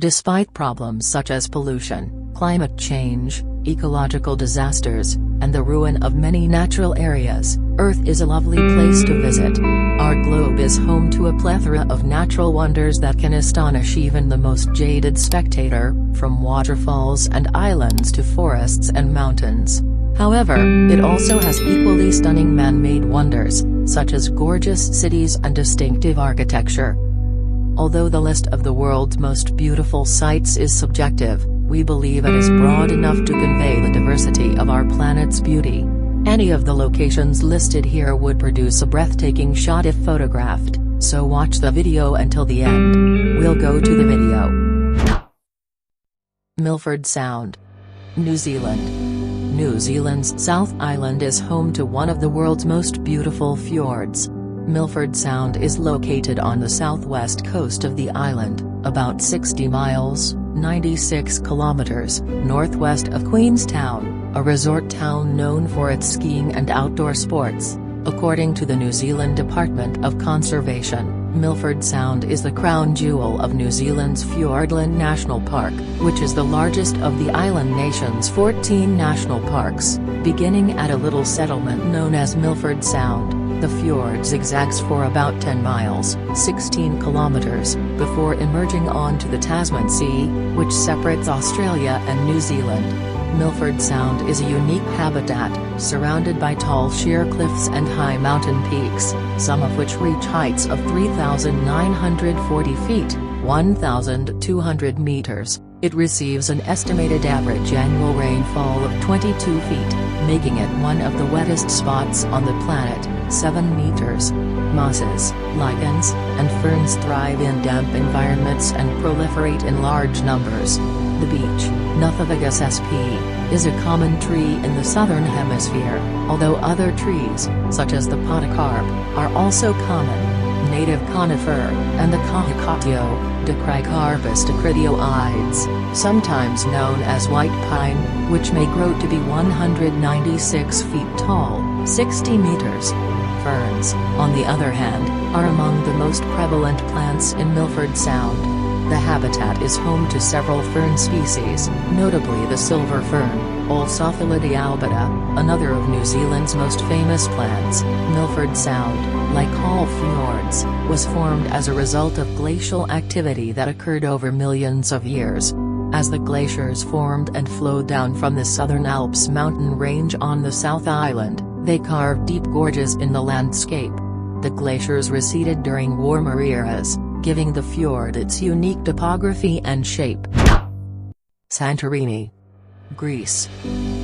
Despite problems such as pollution, climate change, ecological disasters, and the ruin of many natural areas, Earth is a lovely place to visit. Our globe is home to a plethora of natural wonders that can astonish even the most jaded spectator, from waterfalls and islands to forests and mountains. However, it also has equally stunning man-made wonders, such as gorgeous cities and distinctive architecture. Although the list of the world's most beautiful sights is subjective, we believe it is broad enough to convey the diversity of our planet's beauty. Any of the locations listed here would produce a breathtaking shot if photographed, so watch the video until the end. We'll go to the video. Milford Sound, New Zealand. New Zealand's South Island is home to one of the world's most beautiful fjords. Milford Sound is located on the southwest coast of the island, about 60 miles, 96 kilometers, northwest of Queenstown, a resort town known for its skiing and outdoor sports. According to the New Zealand Department of Conservation, Milford Sound is the crown jewel of New Zealand's Fiordland National Park, which is the largest of the island nation's 14 national parks. Beginning at a little settlement known as Milford Sound, the fjord zigzags for about 10 miles, 16 kilometers, before emerging onto the Tasman Sea, which separates Australia and New Zealand. Milford Sound is a unique habitat, surrounded by tall sheer cliffs and high mountain peaks, some of which reach heights of 3,940 feet, 1,200 meters. It receives an estimated average annual rainfall of 22 feet, making it one of the wettest spots on the planet. 7 meters. Mosses, lichens, and ferns thrive in damp environments and proliferate in large numbers. The beech, Nuthovagus sp, is a common tree in the southern hemisphere, although other trees, such as the podocarp, are also common. Native conifer, and the kahikatio, Dicrycarpus dacridioides, sometimes known as white pine, which may grow to be 196 feet tall, 60 meters. Ferns, on the other hand, are among the most prevalent plants in Milford Sound. The habitat is home to several fern species, notably the silver fern, Alsophilidae albida, another of New Zealand's most famous plants. Milford Sound, like all fjords, was formed as a result of glacial activity that occurred over millions of years. As the glaciers formed and flowed down from the Southern Alps mountain range on the South Island, they carved deep gorges in the landscape. The glaciers receded during warmer eras, giving the fjord its unique topography and shape. Santorini, Greece.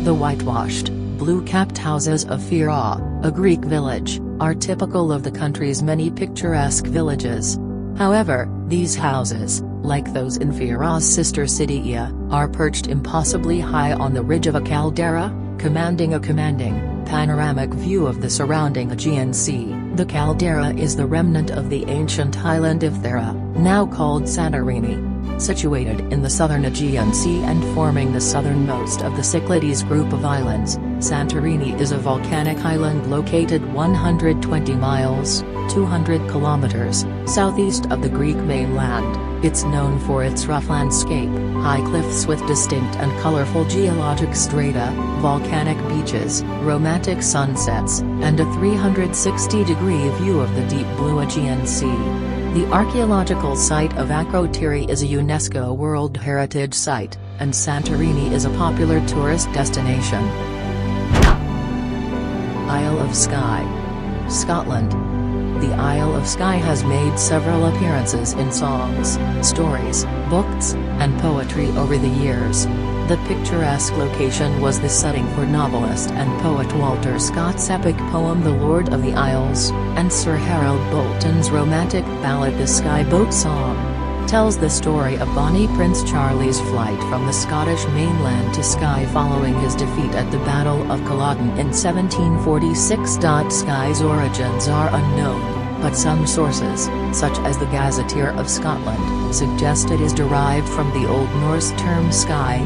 The whitewashed, blue-capped houses of Fira, a Greek village, are typical of the country's many picturesque villages. However, these houses, like those in Fira's sister city Skye, are perched impossibly high on the ridge of a caldera, commanding a panoramic view of the surrounding Aegean Sea. The caldera is the remnant of the ancient island of Thera, now called Santorini. Situated in the southern Aegean Sea and forming the southernmost of the Cyclades group of islands, Santorini is a volcanic island located 120 miles, 200 kilometers, southeast of the Greek mainland. It's known for its rough landscape, high cliffs with distinct and colorful geologic strata, volcanic beaches, romantic sunsets, and a 360-degree view of the deep blue Aegean Sea. The archaeological site of Akrotiri is a UNESCO World Heritage Site, and Santorini is a popular tourist destination. Isle of Skye, Scotland. The Isle of Skye has made several appearances in songs, stories, books, and poetry over the years. The picturesque location was the setting for novelist and poet Walter Scott's epic poem The Lord of the Isles, and Sir Harold Bolton's romantic ballad The Skye Boat Song tells the story of Bonnie Prince Charlie's flight from the Scottish mainland to Skye following his defeat at the Battle of Culloden in 1746. Skye's origins are unknown, but some sources, such as the Gazetteer of Scotland, suggest it is derived from the Old Norse term skye,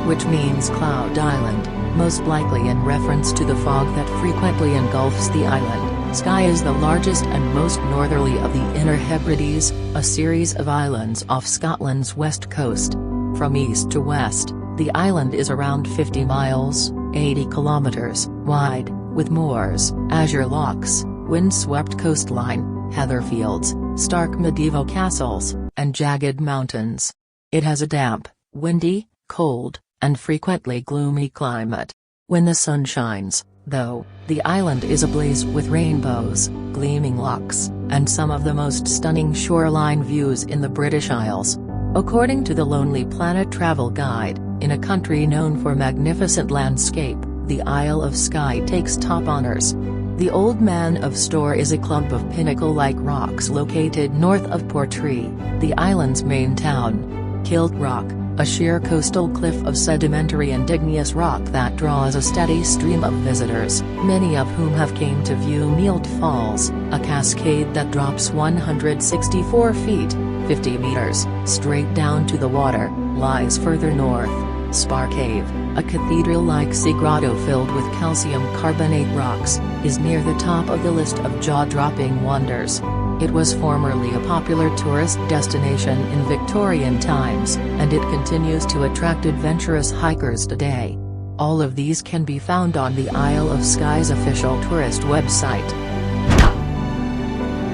which means cloud island, most likely in reference to the fog that frequently engulfs the island. Skye is the largest and most northerly of the Inner Hebrides, a series of islands off Scotland's west coast. From east to west, the island is around 50 miles, 80 kilometers, wide, with moors, azure lochs, wind-swept coastline, heather fields, stark medieval castles, and jagged mountains. It has a damp, windy, cold, and frequently gloomy climate. When the sun shines, though, the island is ablaze with rainbows, gleaming lochs, and some of the most stunning shoreline views in the British Isles. According to the Lonely Planet travel guide, in a country known for magnificent landscape, the Isle of Skye takes top honors. The Old Man of Store is a clump of pinnacle-like rocks located north of Portree, the island's main town. Kilt Rock, a sheer coastal cliff of sedimentary and igneous rock that draws a steady stream of visitors, many of whom have came to view Milt Falls, a cascade that drops 164 feet, 50 meters, straight down to the water, lies further north. Spar Cave, a cathedral-like sea grotto filled with calcium carbonate rocks, is near the top of the list of jaw-dropping wonders. It was formerly a popular tourist destination in Victorian times, and it continues to attract adventurous hikers today. All of these can be found on the Isle of Skye's official tourist website.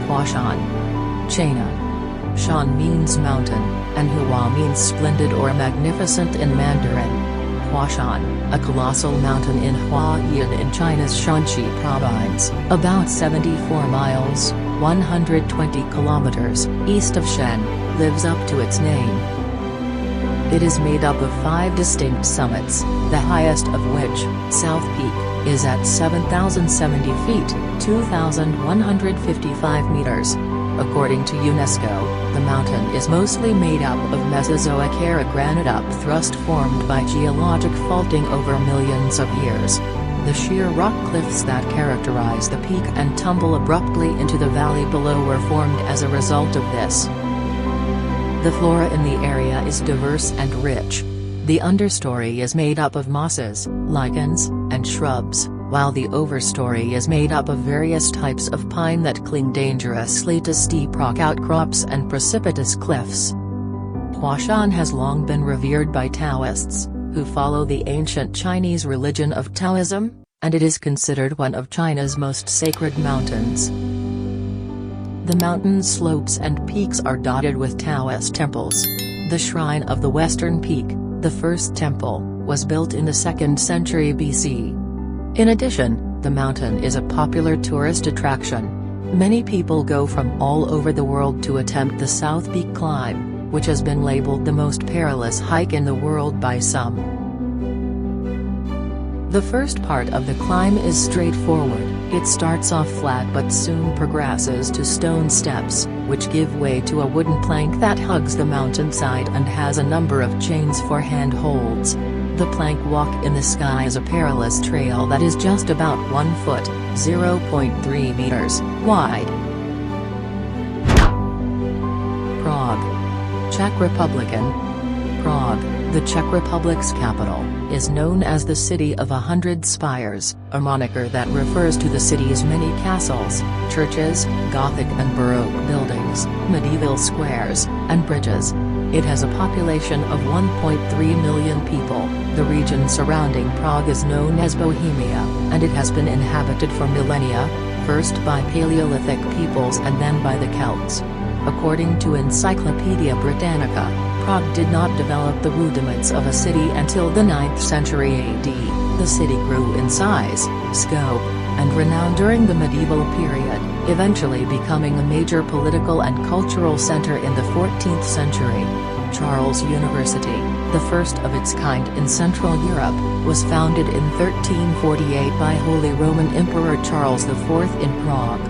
Huashan. Chaina. Shan means mountain, and Hua means splendid or magnificent in Mandarin. Huashan, a colossal mountain in Huayan in China's Shanxi province, about 74 miles, 120 kilometers, east of Shen, lives up to its name. It is made up of 5 distinct summits, the highest of which, South Peak, is at 7,070 feet, 2,155 meters. According to UNESCO, the mountain is mostly made up of Mesozoic era granite upthrust formed by geologic faulting over millions of years. The sheer rock cliffs that characterize the peak and tumble abruptly into the valley below were formed as a result of this. The flora in the area is diverse and rich. The understory is made up of mosses, lichens, and shrubs, while the overstory is made up of various types of pine that cling dangerously to steep rock outcrops and precipitous cliffs. Huashan has long been revered by Taoists, who follow the ancient Chinese religion of Taoism, and it is considered one of China's most sacred mountains. The mountain's slopes and peaks are dotted with Taoist temples. The Shrine of the Western Peak, the first temple, was built in the 2nd century BC. In addition, the mountain is a popular tourist attraction. Many people go from all over the world to attempt the South Peak climb, which has been labeled the most perilous hike in the world by some. The first part of the climb is straightforward. It starts off flat but soon progresses to stone steps, which give way to a wooden plank that hugs the mountainside and has a number of chains for handholds. The plank walk in the sky is a perilous trail that is just about 1 foot, 0.3 meters, wide. Prague. Czech Republican. Prague, the Czech Republic's capital, is known as the City of 100 Spires, a moniker that refers to the city's many castles, churches, Gothic and Baroque buildings, medieval squares, and bridges. It has a population of 1.3 million people. The region surrounding Prague is known as Bohemia, and it has been inhabited for millennia, first by Paleolithic peoples and then by the Celts. According to Encyclopaedia Britannica, Prague did not develop the rudiments of a city until the 9th century AD. The city grew in size, scope, and renown during the medieval period, eventually becoming a major political and cultural center in the 14th century. Charles University, the first of its kind in Central Europe, was founded in 1348 by Holy Roman Emperor Charles IV in Prague.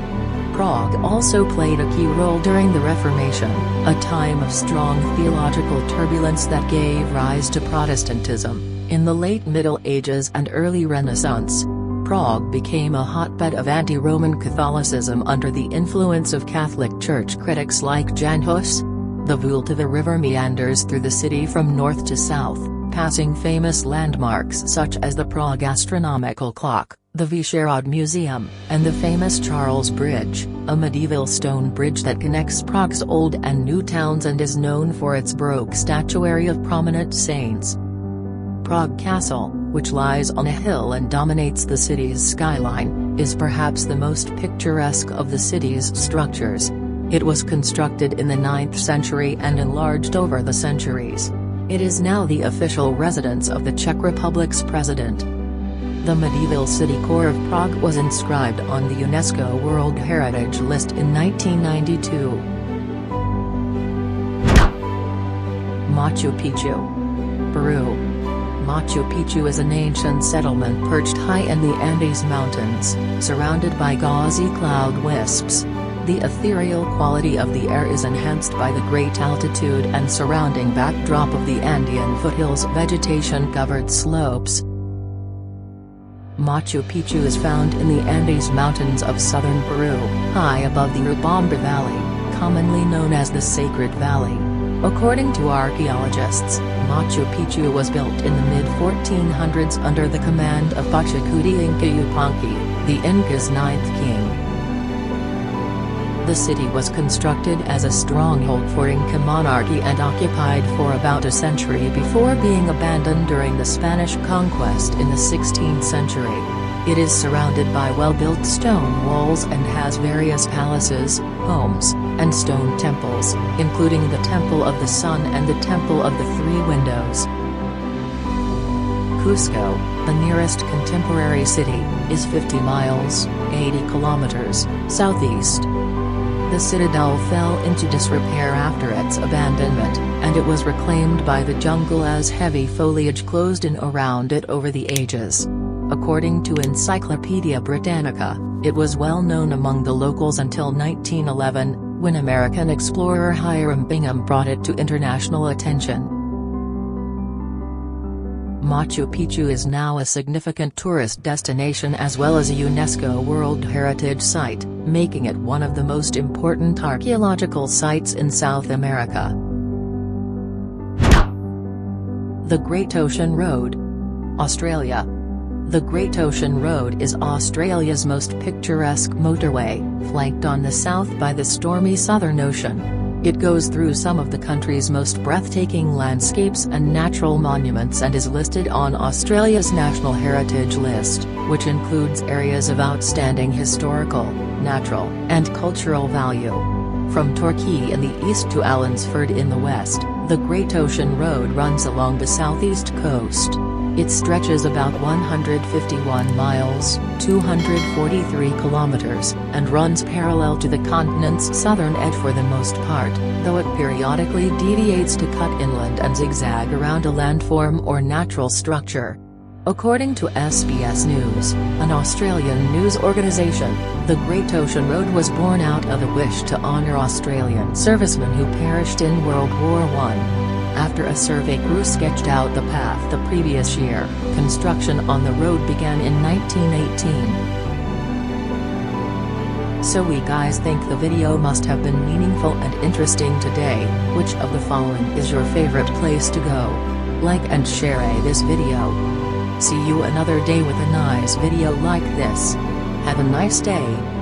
Prague also played a key role during the Reformation, a time of strong theological turbulence that gave rise to Protestantism. In the late Middle Ages and early Renaissance, Prague became a hotbed of anti-Roman Catholicism under the influence of Catholic Church critics like Jan Hus. The Vltava River meanders through the city from north to south, passing famous landmarks such as the Prague Astronomical Clock, the Vyšehrad Museum, and the famous Charles Bridge, a medieval stone bridge that connects Prague's old and new towns and is known for its Baroque statuary of prominent saints. Prague Castle, which lies on a hill and dominates the city's skyline, is perhaps the most picturesque of the city's structures. It was constructed in the 9th century and enlarged over the centuries. It is now the official residence of the Czech Republic's president. The medieval city core of Prague was inscribed on the UNESCO World Heritage List in 1992. Machu Picchu, Peru. Machu Picchu is an ancient settlement perched high in the Andes Mountains, surrounded by gauzy cloud wisps. The ethereal quality of the air is enhanced by the great altitude and surrounding backdrop of the Andean foothills' vegetation-covered slopes. Machu Picchu is found in the Andes Mountains of southern Peru, high above the Urubamba Valley, commonly known as the Sacred Valley. According to archaeologists, Machu Picchu was built in the mid-1400s under the command of Pachacuti Inca Yupanqui, the Inca's 9th king. The city was constructed as a stronghold for Inca monarchy and occupied for about a century before being abandoned during the Spanish conquest in the 16th century. It is surrounded by well-built stone walls and has various palaces, homes, and stone temples, including the Temple of the Sun and the Temple of the Three Windows. Cusco, the nearest contemporary city, is 50 miles, 80 kilometers, southeast. The citadel fell into disrepair after its abandonment, and it was reclaimed by the jungle as heavy foliage closed in around it over the ages. According to Encyclopedia Britannica, it was well known among the locals until 1911, when American explorer Hiram Bingham brought it to international attention. Machu Picchu is now a significant tourist destination as well as a UNESCO World Heritage Site, making it one of the most important archaeological sites in South America. The Great Ocean Road, Australia. The Great Ocean Road is Australia's most picturesque motorway, flanked on the south by the stormy Southern Ocean. It goes through some of the country's most breathtaking landscapes and natural monuments and is listed on Australia's National Heritage List, which includes areas of outstanding historical, natural, and cultural value. From Torquay in the east to Allansford in the west, the Great Ocean Road runs along the southeast coast. It stretches about 151 miles, 243 kilometers, and runs parallel to the continent's southern edge for the most part, though it periodically deviates to cut inland and zigzag around a landform or natural structure. According to SBS News, an Australian news organisation, the Great Ocean Road was born out of a wish to honour Australian servicemen who perished in World War I. After a survey crew sketched out the path the previous year, construction on the road began in 1918. So we guys think the video must have been meaningful and interesting today. Which of the following is your favorite place to go? Like and share this video. See you another day with a nice video like this. Have a nice day.